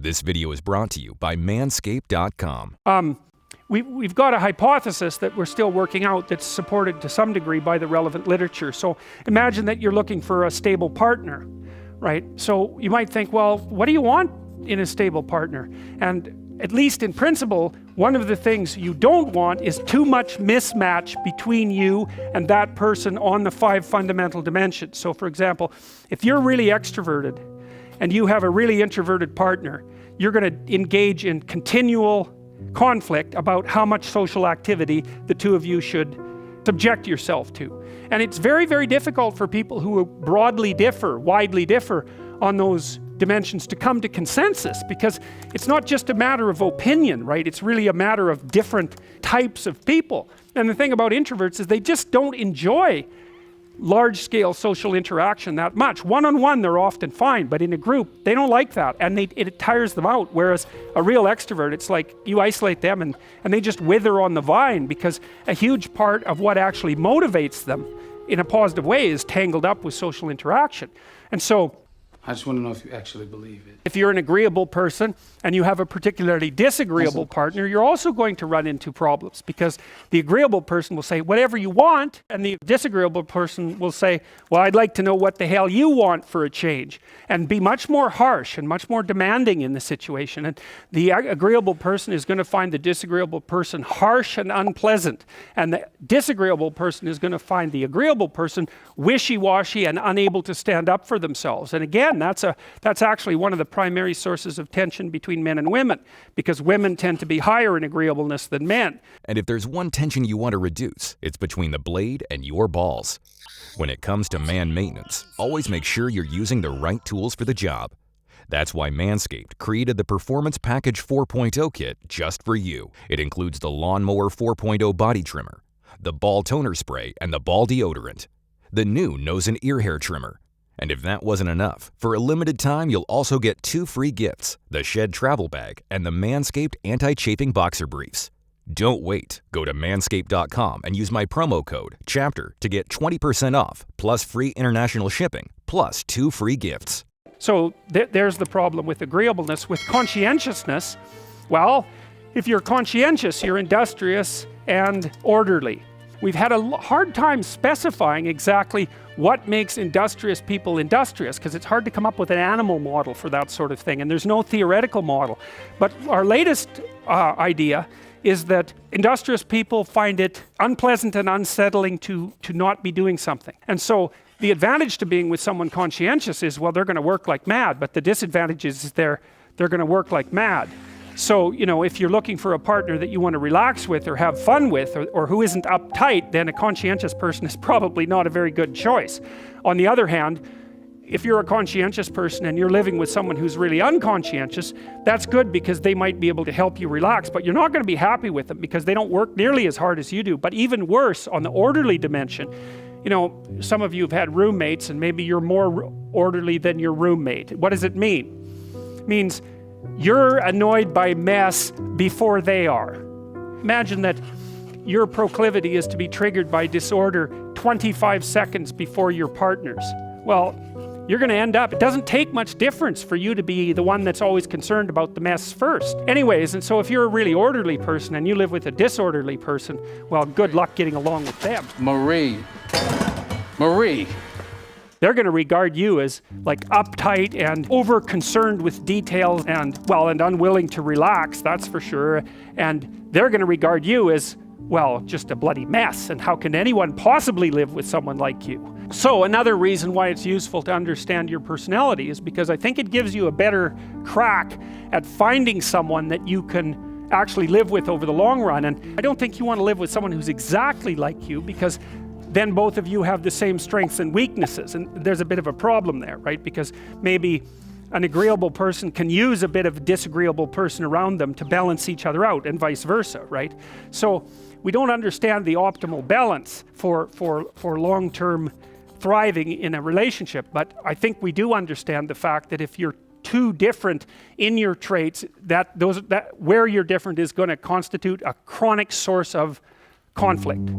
This video is brought to you by Manscaped.com. We've got a hypothesis that we're still working out that's supported to some degree by the relevant literature. So imagine that you're looking for a stable partner, right? So you might think, well, what do you want in a stable partner? And at least in principle, one of the things you don't want is too much mismatch between you and that person on the 5 fundamental dimensions. So for example, if you're really extroverted and you have a really introverted partner, you're going to engage in continual conflict about how much social activity the two of you should subject yourself to. And it's very, very difficult for people who widely differ on those dimensions to come to consensus, because it's not just a matter of opinion, right? It's really a matter of different types of people. And the thing about introverts is they just don't enjoy large-scale social interaction that much. One-on-one they're often fine, but in a group they don't like that, and it tires them out. Whereas a real extrovert, it's like you isolate them and they just wither on the vine, because a huge part of what actually motivates them in a positive way is tangled up with social interaction. And so I just want to know if you actually believe it. If you're an agreeable person and you have a particularly disagreeable partner, you're also going to run into problems, because the agreeable person will say whatever you want, and the disagreeable person will say, well, I'd like to know what the hell you want for a change, and be much more harsh and much more demanding in the situation. And the agreeable person is going to find the disagreeable person harsh and unpleasant, and the disagreeable person is going to find the agreeable person wishy-washy and unable to stand up for themselves. And again, that's actually one of the primary sources of tension between men and women, because women tend to be higher in agreeableness than men. And if there's one tension you want to reduce, it's between the blade and your balls. When it comes to man maintenance, always make sure you're using the right tools for the job. That's why Manscaped created the Performance Package 4.0 kit just for you. It includes the Lawnmower 4.0 body trimmer, the ball toner spray, and the ball deodorant, the new nose and ear hair trimmer. And if that wasn't enough, for a limited time you'll also get 2 free gifts, the Shed Travel Bag and the Manscaped Anti-Chafing Boxer Briefs. Don't wait. Go to Manscaped.com and use my promo code CHAPTER to get 20% off, plus free international shipping, plus 2 free gifts. So there's the problem with agreeableness. With conscientiousness, well, if you're conscientious, you're industrious and orderly. We've had a hard time specifying exactly what makes industrious people industrious, because it's hard to come up with an animal model for that sort of thing, and there's no theoretical model. But our latest idea is that industrious people find it unpleasant and unsettling to not be doing something. And so the advantage to being with someone conscientious is, well, they're going to work like mad, but the disadvantage is they're going to work like mad. So, you know, if you're looking for a partner that you want to relax with or have fun with, or who isn't uptight, then a conscientious person is probably not a very good choice. On the other hand, if you're a conscientious person and you're living with someone who's really unconscientious, that's good, because they might be able to help you relax, but you're not going to be happy with them because they don't work nearly as hard as you do. But even worse, on the orderly dimension, you know, some of you have had roommates and maybe you're more orderly than your roommate. What does it mean? It means you're annoyed by mess before they are. Imagine that your proclivity is to be triggered by disorder 25 seconds before your partner's. Well, you're going to end up, it doesn't take much difference for you to be the one that's always concerned about the mess first. Anyways, and so if you're a really orderly person and you live with a disorderly person, well, good luck getting along with them. Marie. They're going to regard you as like uptight and over concerned with details and, well, and unwilling to relax, that's for sure. And they're going to regard you as, well, just a bloody mess. And how can anyone possibly live with someone like you? So another reason why it's useful to understand your personality is because I think it gives you a better crack at finding someone that you can actually live with over the long run. And I don't think you want to live with someone who's exactly like you, because then both of you have the same strengths and weaknesses, and there's a bit of a problem there, right? Because maybe an agreeable person can use a bit of a disagreeable person around them to balance each other out, and vice versa, right? So we don't understand the optimal balance for long-term thriving in a relationship, but I think we do understand the fact that if you're too different in your traits, that where you're different is going to constitute a chronic source of conflict.